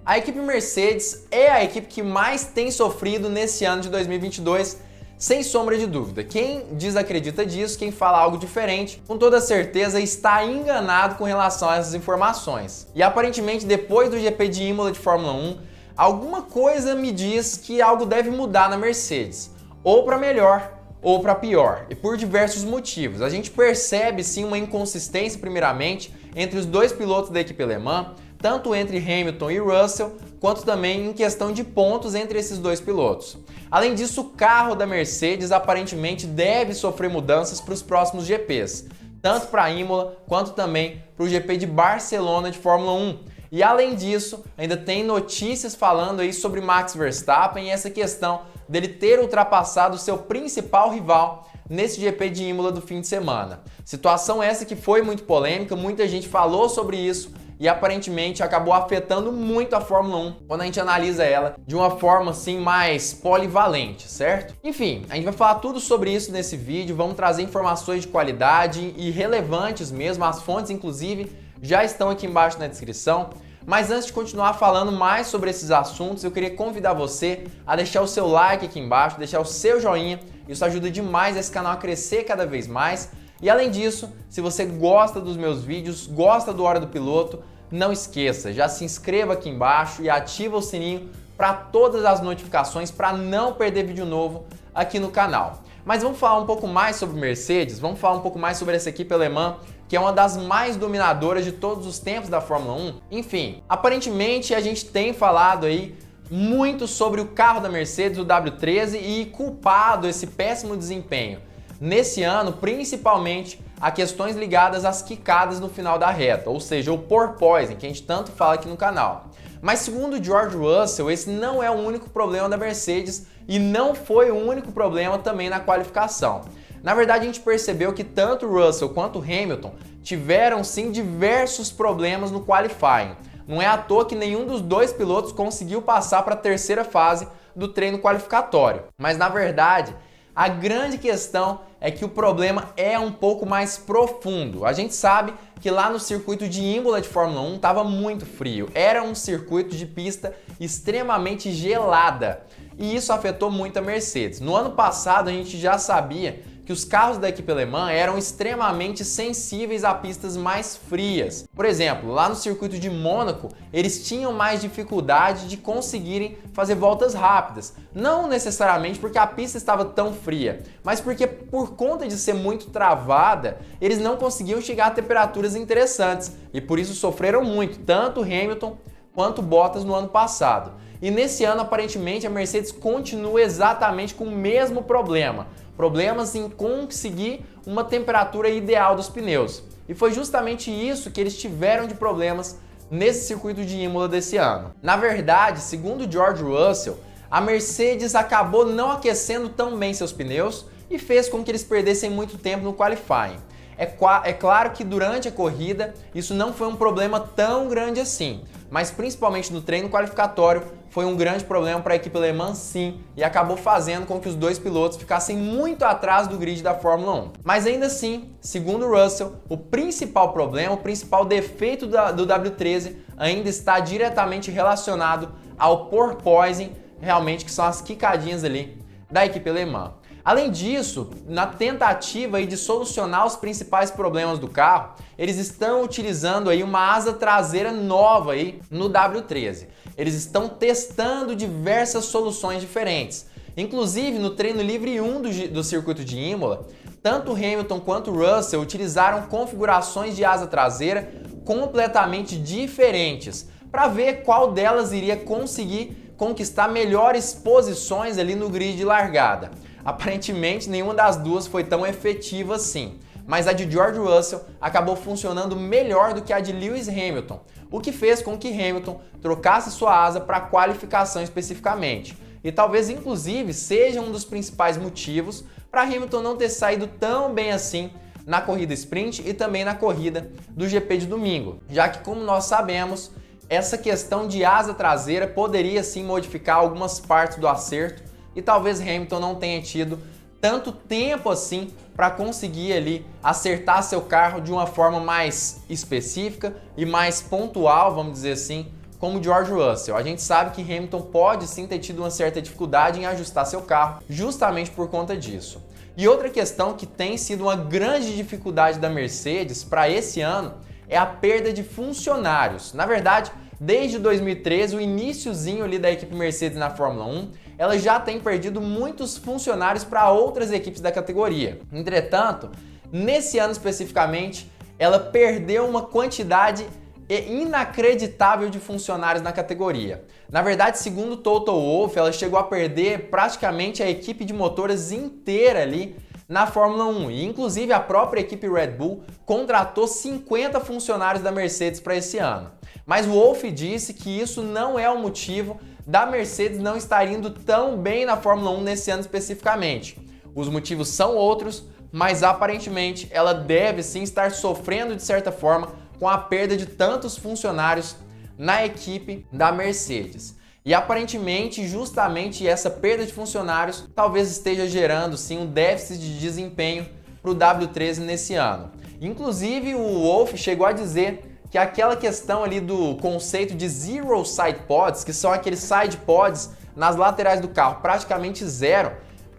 A equipe Mercedes é a equipe que mais tem sofrido nesse ano de 2022, sem sombra de dúvida. Quem desacredita disso, quem fala algo diferente, com toda certeza está enganado com relação a essas informações. E aparentemente depois do GP de Imola de Fórmula 1, alguma coisa me diz que algo deve mudar na Mercedes, ou para melhor ou para pior, e por diversos motivos. A gente percebe sim uma inconsistência primeiramente entre os dois pilotos da equipe alemã, tanto entre Hamilton e Russell, quanto também em questão de pontos entre esses dois pilotos. Além disso, o carro da Mercedes aparentemente deve sofrer mudanças para os próximos GPs, tanto para Imola quanto também para o GP de Barcelona de Fórmula 1. E além disso, ainda tem notícias falando aí sobre Max Verstappen e essa questão dele ter ultrapassado o seu principal rival nesse GP de Imola do fim de semana. Situação essa que foi muito polêmica, muita gente falou sobre isso e aparentemente acabou afetando muito a Fórmula 1 quando a gente analisa ela de uma forma assim mais polivalente, certo? Enfim, a gente vai falar tudo sobre isso nesse vídeo, vamos trazer informações de qualidade e relevantes mesmo, as fontes inclusive já estão aqui embaixo na descrição. Mas antes de continuar falando mais sobre esses assuntos, eu queria convidar você a deixar o seu like aqui embaixo, deixar o seu joinha, isso ajuda demais esse canal a crescer cada vez mais. E além disso, se você gosta dos meus vídeos, gosta do Hora do Piloto, não esqueça, já se inscreva aqui embaixo e ativa o sininho para todas as notificações para não perder vídeo novo aqui no canal. Mas vamos falar um pouco mais sobre Mercedes, vamos falar um pouco mais sobre essa equipe alemã, que é uma das mais dominadoras de todos os tempos da Fórmula 1. Enfim, aparentemente a gente tem falado aí muito sobre o carro da Mercedes, o W13, e culpado esse péssimo desempenho nesse ano, principalmente a questões ligadas às quicadas no final da reta, ou seja, o porpoising, que a gente tanto fala aqui no canal. Mas segundo George Russell, esse não é o único problema da Mercedes e não foi o único problema também na qualificação. Na verdade, a gente percebeu que tanto Russell quanto Hamilton tiveram sim diversos problemas no qualifying. Não é à toa que nenhum dos dois pilotos conseguiu passar para a terceira fase do treino qualificatório. Mas na verdade, a grande questão é que o problema é um pouco mais profundo. A gente sabe que lá no circuito de Imola de Fórmula 1 estava muito frio. Era um circuito de pista extremamente gelada. E isso afetou muito a Mercedes. No ano passado a gente já sabia que os carros da equipe alemã eram extremamente sensíveis a pistas mais frias. Por exemplo, lá no circuito de Mônaco, eles tinham mais dificuldade de conseguirem fazer voltas rápidas. Não necessariamente porque a pista estava tão fria, mas porque por conta de ser muito travada, eles não conseguiam chegar a temperaturas interessantes e por isso sofreram muito, tanto Hamilton quanto Bottas no ano passado. E nesse ano, aparentemente, a Mercedes continua exatamente com o mesmo problema. Problemas em conseguir uma temperatura ideal dos pneus. E foi justamente isso que eles tiveram de problemas nesse circuito de Imola desse ano. Na verdade, segundo George Russell, a Mercedes acabou não aquecendo tão bem seus pneus e fez com que eles perdessem muito tempo no qualifying. É claro que durante a corrida isso não foi um problema tão grande assim, mas principalmente no treino qualificatório foi um grande problema para a equipe alemã sim, e acabou fazendo com que os dois pilotos ficassem muito atrás do grid da Fórmula 1. Mas ainda assim, segundo Russell, o principal problema, o principal defeito do W13 ainda está diretamente relacionado ao porpoising, realmente que são as quicadinhas ali da equipe alemã. Além disso, na tentativa de solucionar os principais problemas do carro, eles estão utilizando aí uma asa traseira nova aí no W13. Eles estão testando diversas soluções diferentes. Inclusive, no treino livre 1 do circuito de Imola, tanto Hamilton quanto Russell utilizaram configurações de asa traseira completamente diferentes para ver qual delas iria conseguir conquistar melhores posições ali no grid de largada. Aparentemente, nenhuma das duas foi tão efetiva assim, mas a de George Russell acabou funcionando melhor do que a de Lewis Hamilton, o que fez com que Hamilton trocasse sua asa para a qualificação especificamente. E talvez, inclusive, seja um dos principais motivos para Hamilton não ter saído tão bem assim na corrida sprint e também na corrida do GP de domingo, já que, como nós sabemos, essa questão de asa traseira poderia sim modificar algumas partes do acerto e talvez Hamilton não tenha tido tanto tempo assim para conseguir ali acertar seu carro de uma forma mais específica e mais pontual, vamos dizer assim, como George Russell. A gente sabe que Hamilton pode sim ter tido uma certa dificuldade em ajustar seu carro, justamente por conta disso. E outra questão que tem sido uma grande dificuldade da Mercedes para esse ano é a perda de funcionários. Na verdade, desde 2013, o iniciozinho ali da equipe Mercedes na Fórmula 1, ela já tem perdido muitos funcionários para outras equipes da categoria. Entretanto, nesse ano especificamente, ela perdeu uma quantidade inacreditável de funcionários na categoria. Na verdade, segundo Toto Wolff, ela chegou a perder praticamente a equipe de motores inteira ali na Fórmula 1. E inclusive a própria equipe Red Bull contratou 50 funcionários da Mercedes para esse ano. Mas o Wolff disse que isso não é o motivo da Mercedes não estar indo tão bem na Fórmula 1 nesse ano especificamente. Os motivos são outros, mas aparentemente ela deve sim estar sofrendo de certa forma com a perda de tantos funcionários na equipe da Mercedes. E aparentemente, justamente essa perda de funcionários talvez esteja gerando sim um déficit de desempenho para o W13 nesse ano. Inclusive, o Wolff chegou a dizer que aquela questão ali do conceito de Zero Side Pods, que são aqueles side pods nas laterais do carro, praticamente zero,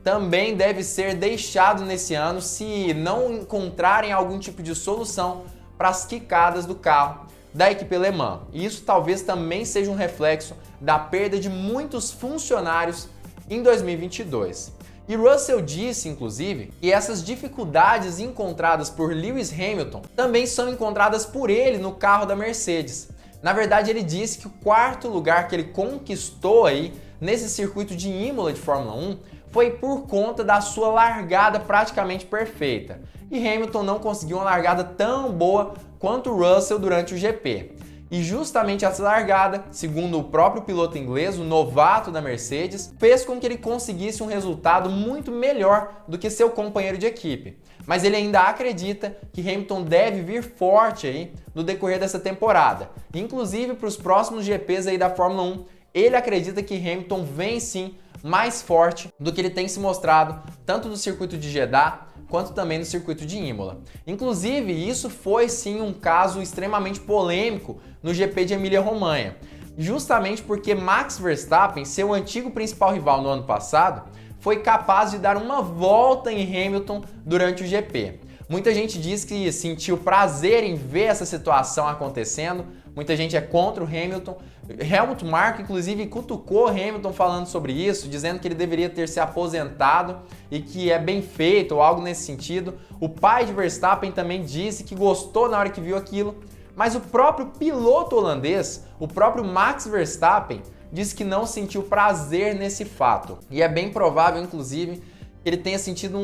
também deve ser deixado nesse ano se não encontrarem algum tipo de solução para as quicadas do carro da equipe alemã. E isso talvez também seja um reflexo da perda de muitos funcionários em 2022. E Russell disse, inclusive, que essas dificuldades encontradas por Lewis Hamilton também são encontradas por ele no carro da Mercedes. Na verdade, ele disse que o quarto lugar que ele conquistou aí nesse circuito de Imola de Fórmula 1 foi por conta da sua largada praticamente perfeita. E Hamilton não conseguiu uma largada tão boa quanto Russell durante o GP. E justamente essa largada, segundo o próprio piloto inglês, o novato da Mercedes, fez com que ele conseguisse um resultado muito melhor do que seu companheiro de equipe. Mas ele ainda acredita que Hamilton deve vir forte aí no decorrer dessa temporada. Inclusive para os próximos GPs aí da Fórmula 1, ele acredita que Hamilton vem sim mais forte do que ele tem se mostrado tanto no circuito de Jeddah quanto também no circuito de Imola. Inclusive, isso foi sim um caso extremamente polêmico no GP de Emília-Romanha, justamente porque Max Verstappen, seu antigo principal rival no ano passado, foi capaz de dar uma volta em Hamilton durante o GP. Muita gente diz que sentiu prazer em ver essa situação acontecendo, muita gente é contra o Hamilton. Helmut Marko, inclusive, cutucou Hamilton falando sobre isso, dizendo que ele deveria ter se aposentado e que é bem feito ou algo nesse sentido. O pai de Verstappen também disse que gostou na hora que viu aquilo, mas o próprio piloto holandês, o próprio Max Verstappen, disse que não sentiu prazer nesse fato. E é bem provável, inclusive, que ele tenha sentido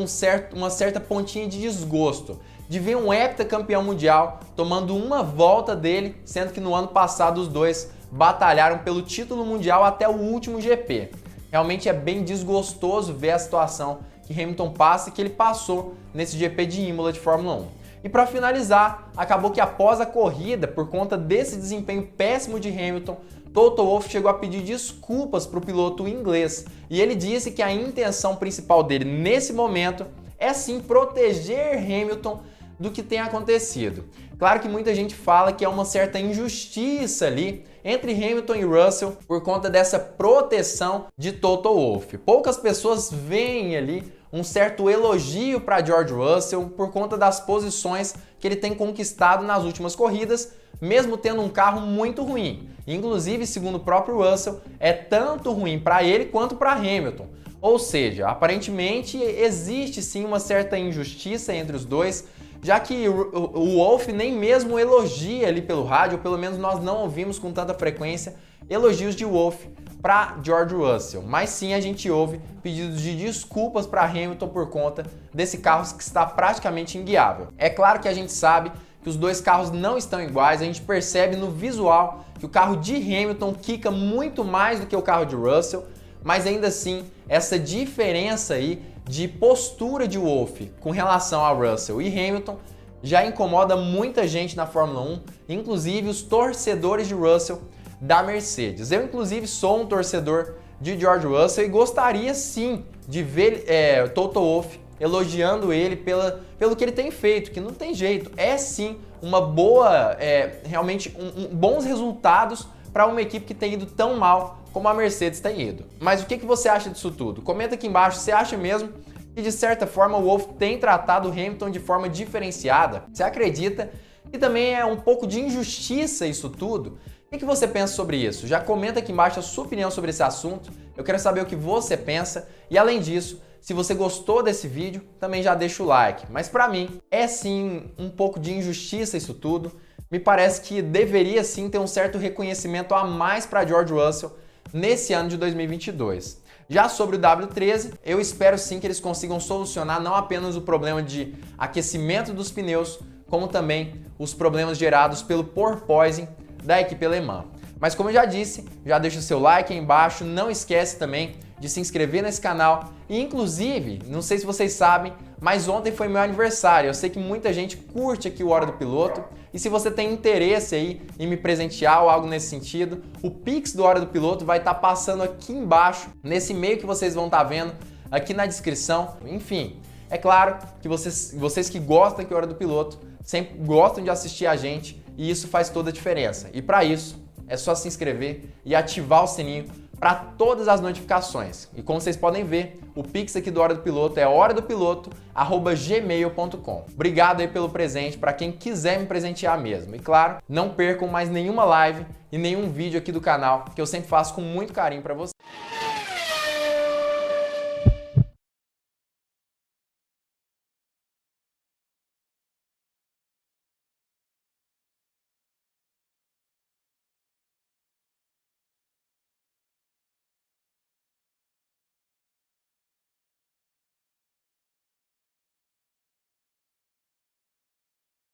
uma certa pontinha de desgosto de ver um heptacampeão mundial tomando uma volta dele, sendo que no ano passado os dois batalharam pelo título mundial até o último GP. Realmente é bem desgostoso ver a situação que Hamilton passa e que ele passou nesse GP de Imola de Fórmula 1. E para finalizar, acabou que após a corrida, por conta desse desempenho péssimo de Hamilton, Toto Wolff chegou a pedir desculpas para o piloto inglês e ele disse que a intenção principal dele nesse momento é sim proteger Hamilton do que tem acontecido. Claro que muita gente fala que é uma certa injustiça ali entre Hamilton e Russell por conta dessa proteção de Toto Wolff. Poucas pessoas veem ali um certo elogio para George Russell por conta das posições que ele tem conquistado nas últimas corridas, mesmo tendo um carro muito ruim. Inclusive, segundo o próprio Russell, é tanto ruim para ele quanto para Hamilton. Ou seja, aparentemente existe sim uma certa injustiça entre os dois, já que o Wolff nem mesmo elogia ali pelo rádio, ou pelo menos nós não ouvimos com tanta frequência elogios de Wolff para George Russell, mas sim a gente ouve pedidos de desculpas para Hamilton por conta desse carro que está praticamente inguiável. É claro que a gente sabe que os dois carros não estão iguais, a gente percebe no visual que o carro de Hamilton quica muito mais do que o carro de Russell, mas ainda assim essa diferença aí de postura de Wolff com relação a Russell e Hamilton já incomoda muita gente na Fórmula 1, inclusive os torcedores de Russell da Mercedes. Eu inclusive sou um torcedor de George Russell e gostaria sim de ver Toto Wolff elogiando ele pelo que ele tem feito, que não tem jeito, é sim uma boa, realmente bons resultados para uma equipe que tem ido tão mal como a Mercedes tem ido. Mas o que você acha disso tudo? Comenta aqui embaixo, você acha mesmo que de certa forma o Wolff tem tratado o Hamilton de forma diferenciada? Você acredita que também é um pouco de injustiça isso tudo? O que você pensa sobre isso? Já comenta aqui embaixo a sua opinião sobre esse assunto. Eu quero saber o que você pensa e, além disso, se você gostou desse vídeo, também já deixa o like. Mas para mim, é sim um pouco de injustiça isso tudo. Me parece que deveria sim ter um certo reconhecimento a mais para George Russell nesse ano de 2022. Já sobre o W13, eu espero sim que eles consigam solucionar não apenas o problema de aquecimento dos pneus, como também os problemas gerados pelo porpoising da equipe alemã. Mas como eu já disse, já deixa o seu like aí embaixo, não esquece também de se inscrever nesse canal e inclusive, não sei se vocês sabem, mas ontem foi meu aniversário, eu sei que muita gente curte aqui o Hora do Piloto e se você tem interesse aí em me presentear ou algo nesse sentido, o Pix do Hora do Piloto vai estar passando aqui embaixo, nesse e-mail que vocês vão estar vendo aqui na descrição. Enfim, é claro que vocês que gostam aqui do Hora do Piloto sempre gostam de assistir a gente e isso faz toda a diferença. E para isso, é só se inscrever e ativar o sininho para todas as notificações. E como vocês podem ver, o Pix aqui do Hora do Piloto é horadopiloto@gmail.com. Obrigado aí pelo presente para quem quiser me presentear mesmo. E claro, não percam mais nenhuma live e nenhum vídeo aqui do canal, que eu sempre faço com muito carinho para vocês.